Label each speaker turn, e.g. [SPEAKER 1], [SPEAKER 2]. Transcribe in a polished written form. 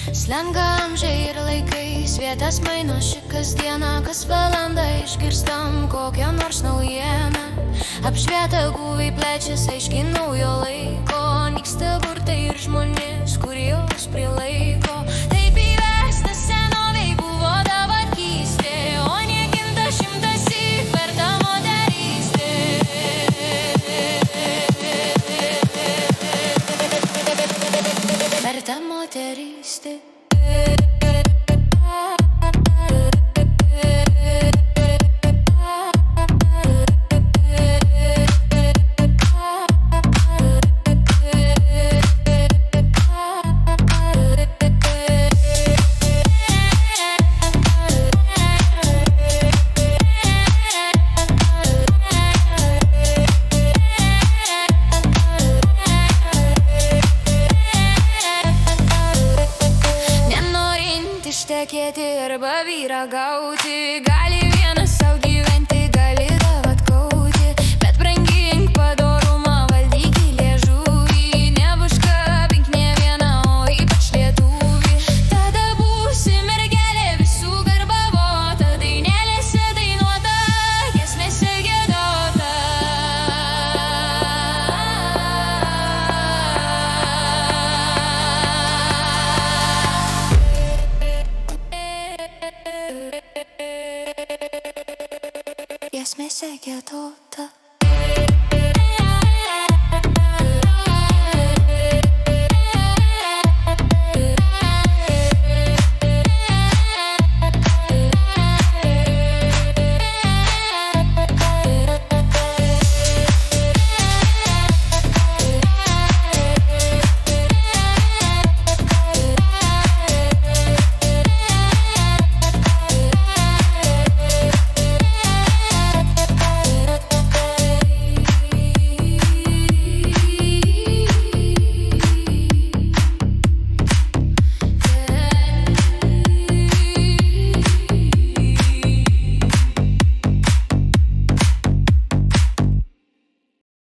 [SPEAKER 1] Slenka amžiai ir laikais, vietas mainosi kasdieną, kas valandą išgirstam kokią nors naujieną. Apšvietę gūviai plečiasi aiškiai naujo laiko, nyksta burtai ir žmonės, kur jos prilaiko. Taip įvesta senovei buvo dabartystė, o niekinta šimtassyk verta moterystė. Verta moterystė. Ištekėti arba vyrą gauti, gali vienas sau gyventi, gali tave atkauti, bet brangink padorumą, valdyk į liežuvį, neužkabink nė vieną, o ypač lietuvį. Tada būsi mergelė visų garbavota, dainelėse dainuota, giesmėse giedota. Giesmėse giedota.